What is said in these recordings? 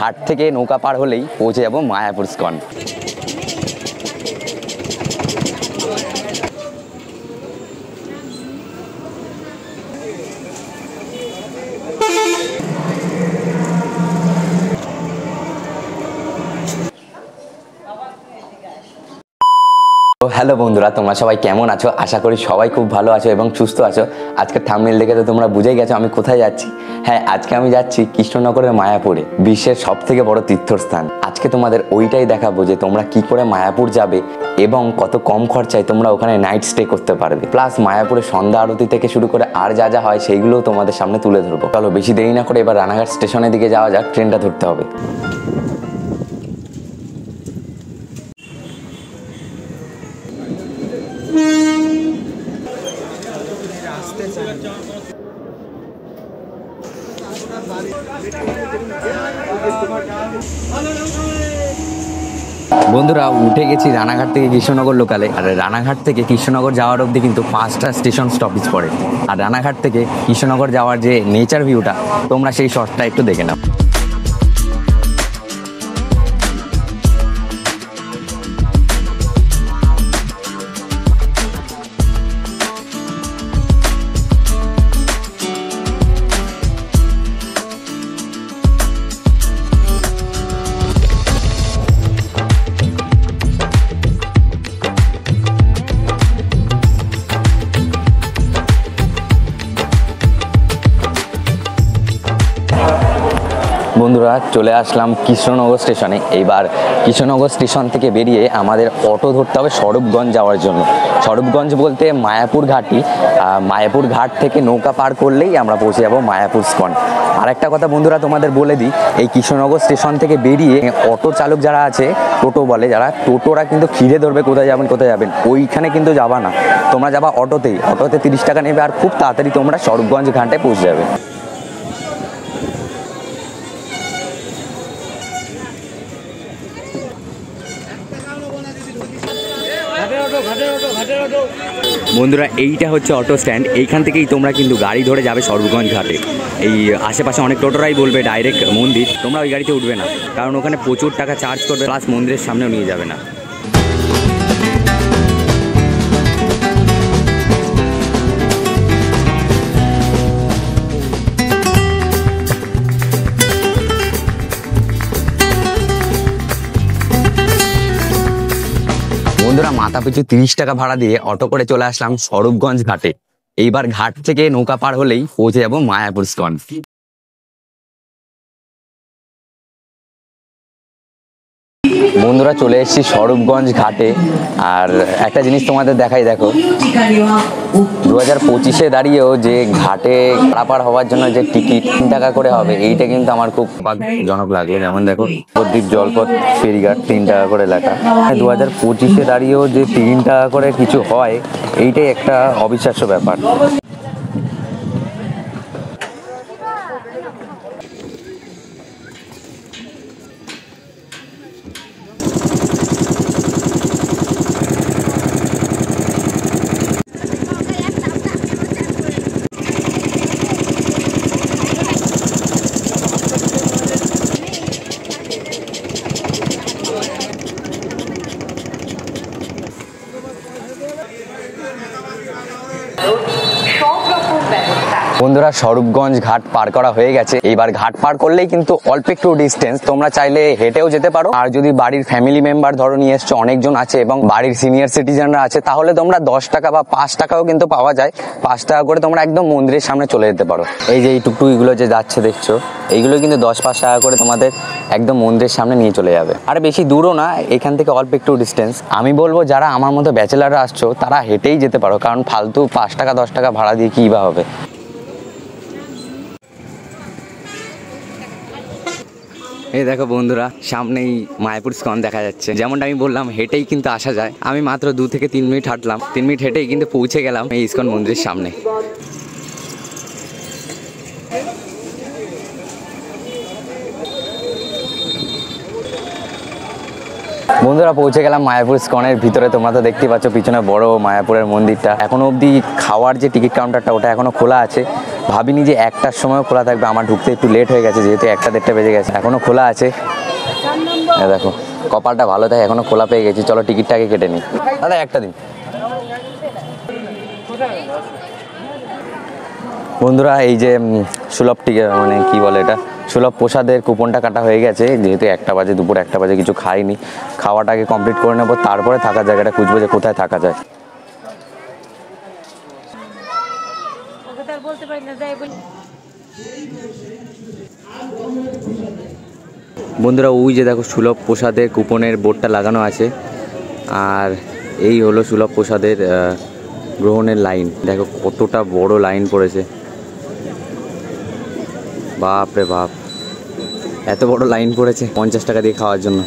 ঘাট থেকে নৌকা পার হলেই পৌঁছে যাব মায়াপুর ইস্কন। হ্যালো বন্ধুরা, তোমরা সবাই কেমন আছো? আশা করি সবাই খুব ভালো আছো এবং সুস্থ আছো। আজকে থাম্বনেল দেখে তো তোমরা বুঝেই গেছো আমি কোথায় যাচ্ছি। হ্যাঁ, আজকে আমি যাচ্ছি কৃষ্ণনগরের মায়াপুরে, বিশ্বের সব থেকে বড় তীর্থস্থান। আজকে তোমাদের ওইটাই দেখাবো যে তোমরা কি করে মায়াপুর যাবে এবং কত কম খরচায় তোমরা ওখানে নাইট স্টে করতে পারবে। প্লাস মায়াপুরে সন্ধ্যা আরতি থেকে শুরু করে আর যা যা হয় সেইগুলোও তোমাদের সামনে তুলে ধরবো। চলো বেশি দেরি না করে এবার রানাঘাট স্টেশনের দিকে যাওয়া যাক, ট্রেনটা ধরতে হবে। বন্ধুরা, উঠে গেছি রানাঘাট থেকে কৃষ্ণনগর লোকালে। আর রানাঘাট থেকে কৃষ্ণনগর যাওয়ার অবধি কিন্তু 5টা স্টেশন স্টপেজ পড়ে। আর রানাঘাট থেকে কৃষ্ণনগর যাওয়ার যে নেচার ভিউটা, তোমরা সেই শর্টটা একটু দেখে নাও। বন্ধুরা, চলে আসলাম কৃষ্ণনগর স্টেশনে। এইবার কৃষ্ণনগর স্টেশন থেকে বেরিয়ে আমাদের অটো ধরতে হবে স্বরূপগঞ্জ যাওয়ার জন্য। স্বরূপগঞ্জ বলতে মায়াপুর ঘাটই। মায়াপুর ঘাট থেকে নৌকা পার করলেই আমরা পৌঁছে যাবো মায়াপুর ইস্কন। আর একটা কথা বন্ধুরা তোমাদের বলে দিই, এই কৃষ্ণনগর স্টেশন থেকে বেরিয়ে অটো চালক যারা আছে, টোটো বলে যারা, টোটোরা কিন্তু ঘিরে ধরবে কোথায় যাবেন। ওইখানে কিন্তু যাবা না, তোমরা যাবা অটোতেই। অটোতে 30 টাকা নেবে আর খুব তাড়াতাড়ি তোমরা স্বরূপগঞ্জ ঘাটে পৌঁছে যাবে। বন্ধুরা, এইটা হচ্ছে অটো স্ট্যান্ড। এইখান থেকেই তোমরা কিন্তু গাড়ি ধরে যাবে স্বরূপগঞ্জ ঘাটে। এই আশেপাশে অনেক টোটোরাই বলবে ডাইরেক্ট মন্দির, তোমরা ওই গাড়িতে উঠবে না, কারণ ওখানে প্রচুর টাকা চার্জ করবে, প্লাস মন্দিরের সামনেও নিয়ে যাবে না। বন্ধুরা, মাথা পিছু 30 টাকা ভাড়া দিয়ে অটো করে চলে আসলাম স্বরূপগঞ্জ ঘাটে। এইবার ঘাট থেকে নৌকা পার হলেই পৌঁছে যাবো মায়াপুর ইস্কন। বন্ধুরা, চলে এসেছি স্বরূপগঞ্জ ঘাটে। আর একটা জিনিস তোমাদের দেখাই, দেখো 2025-এ দাঁড়িয়েও যে ঘাটে পারাপার হওয়ার জন্য যে টিকিট 3 টাকা করে হবে, এইটা কিন্তু আমার খুব জনক লাগলো। যেমন দেখো, নবদ্বীপ জলপথ ফেরিঘাট 3 টাকা করে লেখা। 2025-এ দাঁড়িয়েও যে 3 টাকা করে কিছু হয়, এইটাই একটা অবিশ্বাস্য ব্যাপার। বন্ধুরা, স্বরূপগঞ্জ ঘাট পার করা হয়ে গেছে। এইবার ঘাট পার করলেই কিন্তু অল্প একটু ডিস্টেন্স, তোমরা চাইলে হেঁটেও যেতে পারো। আর যদি বাড়ির ফ্যামিলি মেম্বার ধরো নিয়ে এসছো, অনেকজন আছে এবং বাড়ির সিনিয়র সিটিজেনরা আছে, তাহলে তোমরা 10 টাকা বা 5 টাকাও কিন্তু পাওয়া যায়। 5 টাকা করে তোমরা একদম মন্দিরের সামনে চলে যেতে পারো। এই যে এই টুকটুকিগুলো যে যাচ্ছে দেখছো, এইগুলো কিন্তু 10-5 টাকা করে তোমাদের একদম মন্দিরের সামনে নিয়ে চলে যাবে। আর বেশি দূরও না, এখান থেকে অল্প একটু ডিস্টেন্স। আমি বলবো যারা আমার মতো ব্যাচেলাররা আসছো, তারা হেঁটেই যেতে পারো, কারণ ফালতু 5 টাকা 10 টাকা ভাড়া দিয়ে কী বা হবে। এই দেখো বন্ধুরা, সামনেই মায়াপুর ইস্কন দেখা যাচ্ছে। যেমনটা আমি বললাম, হেঁটেই কিন্তু আসা যায়। আমি মাত্র 2 থেকে 3 মিনিট হাঁটলাম, 3 মিনিট হেঁটেই কিন্তু পৌঁছে গেলাম এই ইস্কন মন্দিরের সামনে। বন্ধুরা, পৌঁছে গেলাম মায়াপুর ইস্কনের ভিতরে। তোমরা তো দেখতে পাচ্ছ পিছনে বড় মায়াপুরের মন্দিরটা। এখনো অবধি খাওয়ার যে টিকিট কাউন্টারটা, ওটা এখনো খোলা আছে। ভাবিনি যে 1টার সময় খোলা থাকবে, আমার ঢুকতে একটু লেট হয়ে গেছে যেহেতু 1টা-1:30 বেজে গেছে, এখনও খোলা আছে। দেখো কপালটা ভালো থাকে, এখনও খোলা পেয়ে গেছি। চলো টিকিটটা আগে কেটে নিই। দাদা একটা দিন। বন্ধুরা এই যে সুলভ মানে কি বলে এটা, সুলভ প্রসাদের কুপনটা কাটা হয়ে গেছে। যেহেতু 1টা বাজে, দুপুর 1টা বাজে, কিছু খাইনি, খাওয়াটাকে কমপ্লিট করে নেবো, তারপরে থাকার জায়গাটা খুঁজবো যে কোথায় থাকা যায়। বন্ধুরা ওই যে দেখো সুলভ প্রসাদের কুপনের বোর্ডটা লাগানো আছে, আর এই হলো সুলভ প্রসাদের গ্রহণের লাইন। দেখো কতটা বড় লাইন পড়েছে, বাপ রে বাপ, এত বড় লাইন পড়েছে 50 টাকা দিয়ে খাওয়ার জন্য।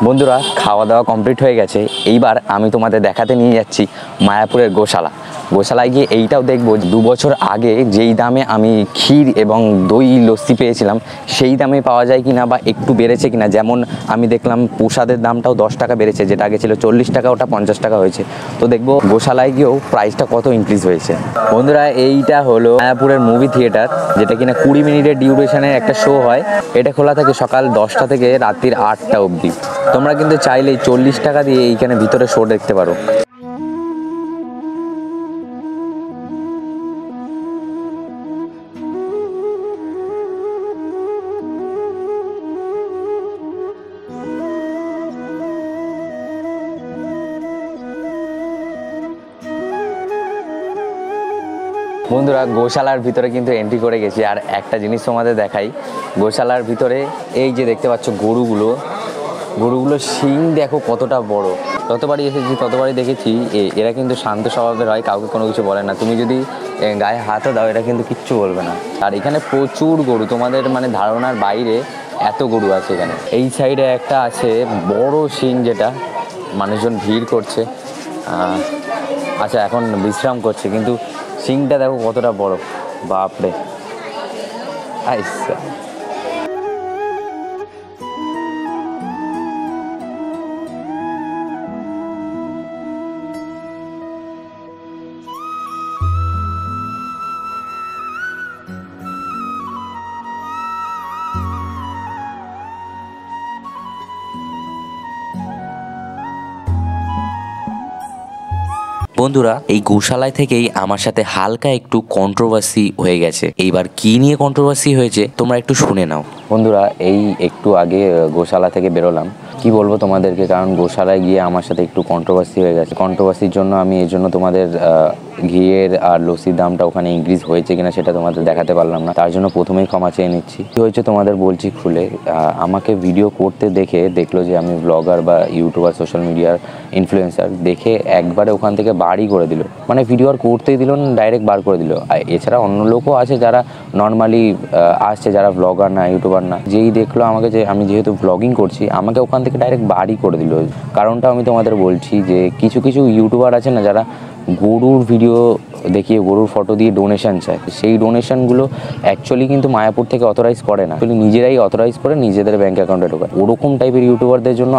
বন্ধুরা খাওয়া দাওয়া কমপ্লিট হয়ে গেছে, এইবার আমি তোমাদের দেখাতে নিয়ে যাচ্ছি মায়াপুরের গোশালা। গোশালায় গিয়ে এইটাও দেখবো 2 বছর আগে যেই দামে আমি ক্ষীর এবং দই লস্যি পেয়েছিলাম সেই দামে পাওয়া যায় কিনা বা একটু বেড়েছে কিনা। যেমন আমি দেখলাম প্রসাদের দামটাও 10 টাকা বেড়েছে, যেটা আগে ছিল 40 টাকা, ওটা 50 টাকা হয়েছে। তো দেখবো গোশালায় গিয়েও প্রাইসটা কত ইনক্রিজ হয়েছে। বন্ধুরা এইটা হলো মায়াপুরের মুভি থিয়েটার, যেটা কিনা 20 মিনিটের ডিউরেশনের একটা শো হয়। এটা খোলা থাকে সকাল 10টা থেকে রাত্রির 8টা অবধি। তোমরা কিন্তু চাইলেই 40 টাকা দিয়ে এইখানে ভিতরে শো দেখতে পারো। বন্ধুরা গোশালার ভিতরে কিন্তু এন্ট্রি করে গেছি, আর একটা জিনিস তোমাদের দেখাই। গোশালার ভিতরে এই যে দেখতে পাচ্ছ গরুগুলো শিং দেখো কতটা বড়। যতবারই এসেছি ততবারই দেখেছি এরা কিন্তু শান্ত স্বভাবের হয়, কাউকে কোনো কিছু বলে না। তুমি যদি গায়ে হাতও দাও এরা কিন্তু কিচ্ছু বলবে না। আর এখানে প্রচুর গরু, তোমাদের মানে ধারণার বাইরে এত গরু আছে এখানে। এই সাইডে একটা আছে বড় শিং, যেটা মানুষজন ভিড় করছে। আচ্ছা এখন বিশ্রাম করছে, কিন্তু শিংটা দেখো কতটা বড়, বাপরে। আচ্ছা বন্ধুরা এই গোশালায় থেকেই আমার সাথে হালকা একটু কন্ট্রোভার্সি হয়ে গেছে। এইবার কি নিয়ে কন্ট্রোভার্সি হয়েছে তোমরা একটু শুনে নাও। বন্ধুরা এই একটু আগে গোশালা থেকে বেরোলাম, কি বলবো তোমাদেরকে, কারণ গোশালায় গিয়ে আমার সাথে একটু কন্ট্রোভার্সি হয়ে গেছে। কন্ট্রোভার্সির জন্য আমি এই জন্য তোমাদের ঘিয়ের আর লস্যির দামটা ওখানে ইনক্রিজ হয়েছে কিনা সেটা তোমাদের দেখাতে পারলাম না, তার জন্য প্রথমেই ক্ষমা চেয়ে নিচ্ছি। কি হয়েছে তোমাদের বলছি খুলে। আমাকে ভিডিও করতে দেখলো যে আমি ব্লগার বা ইউটিউবার, সোশ্যাল মিডিয়ার ইনফ্লুয়েন্সার, দেখে একবারে ওখান থেকে বারই করে দিল। মানে ভিডিও আর করতেই দিল না, ডাইরেক্ট বার করে দিল। এছাড়া অন্য লোকও আছে যারা নর্মালি আসছে, যারা ব্লগার না, ইউটিউবার না। যেই দেখলো আমাকে যে আমি যেহেতু ব্লগিং করছি, আমাকে ওখান থেকে ডাইরেক্ট বারই করে দিল। কারণটা আমি তোমাদের বলছি যে কিছু ইউটিউবার আছে না, যারা গরুর ভিডিও দেখিয়ে গরুর ফটো দিয়ে ডোনেশন চায়। সেই ডোনেশনগুলো অ্যাকচুয়ালি কিন্তু মায়াপুর থেকে অথরাইজ করে না, নিজেরাই অথরাইজ করে নিজেদের ব্যাঙ্ক অ্যাকাউন্টে ঢোকায়। ওরকম টাইপের ইউটিউবারদের জন্য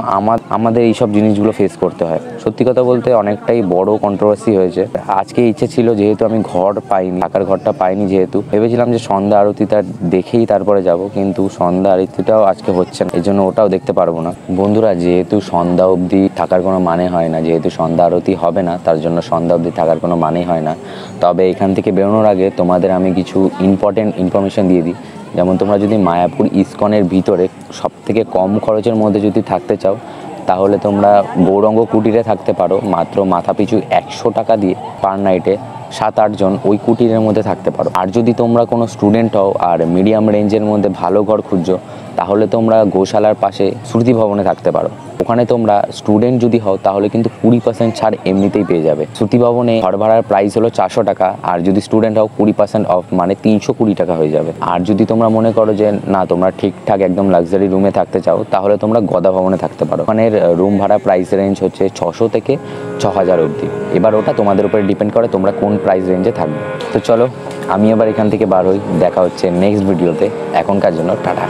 আমাদের এইসব জিনিসগুলো ফেস করতে হয়। সত্যি কথা বলতে অনেকটাই বড় কন্ট্রোভার্সি হয়েছে। আজকে ইচ্ছে ছিল, যেহেতু আমি ঘর পাইনি, থাকার ঘরটা পাইনি, যেহেতু ভেবেছিলাম যে সন্ধ্যা আরতিটা দেখেই তারপরে যাব, কিন্তু সন্ধ্যা আরতিটাও আজকে হচ্ছে না, এই জন্য ওটাও দেখতে পারবো না। বন্ধুরা যেহেতু সন্ধ্যা অবধি থাকার কোনো মানে হয় না, যেহেতু সন্ধ্যা আরতি হবে না, তার জন্য সন্ধ্যা অবধি থাকার কোনো মানেই হয় না। তবে এখান থেকে বেরোনোর আগে তোমাদের আমি কিছু ইম্পর্টেন্ট ইনফরমেশন দিয়ে দিই। যেমন তোমরা যদি মায়াপুর ইসকনের ভিতরে সবথেকে কম খরচের মধ্যে যদি থাকতে চাও, তাহলে তোমরা গৌরাঙ্গ কুটিরে থাকতে পারো। মাত্র মাথাপিছু 100 টাকা দিয়ে পার নাইটে 7-8 জন ওই কুটিরের মধ্যে থাকতে পারো। আর যদি তোমরা কোনো স্টুডেন্ট হও আর মিডিয়াম রেঞ্জের মধ্যে ভালো ঘর খুঁজছো, তাহলে তোমরা গোশালার পাশে শ্রুতি ভবনে থাকতে পারো। ওখানে তোমরা স্টুডেন্ট যদি হও তাহলে কিন্তু 20% ছাড় এমনিতেই পেয়ে যাবে। শ্রুতি ভবনে ঘর ভাড়ার প্রাইস হলো 400 টাকা, আর যদি স্টুডেন্ট হও 20% অফ, মানে 320 টাকা হয়ে যাবে। আর যদি তোমরা মনে করো যে না, তোমরা ঠিকঠাক একদম লাক্সারি রুমে থাকতে চাও, তাহলে তোমরা গদা ভবনে থাকতে পারো। ওখানের রুম ভাড়া প্রাইস রেঞ্জ হচ্ছে 600 থেকে 6000 অবধি। এবার ওটা তোমাদের উপরে ডিপেন্ড করে তোমরা কোন প্রাইস রেঞ্জে থাকবে। তো চলো, আমি এবার এখান থেকে বার হই। দেখা হচ্ছে নেক্সট ভিডিওতে। এখনকার জন্য টাটা।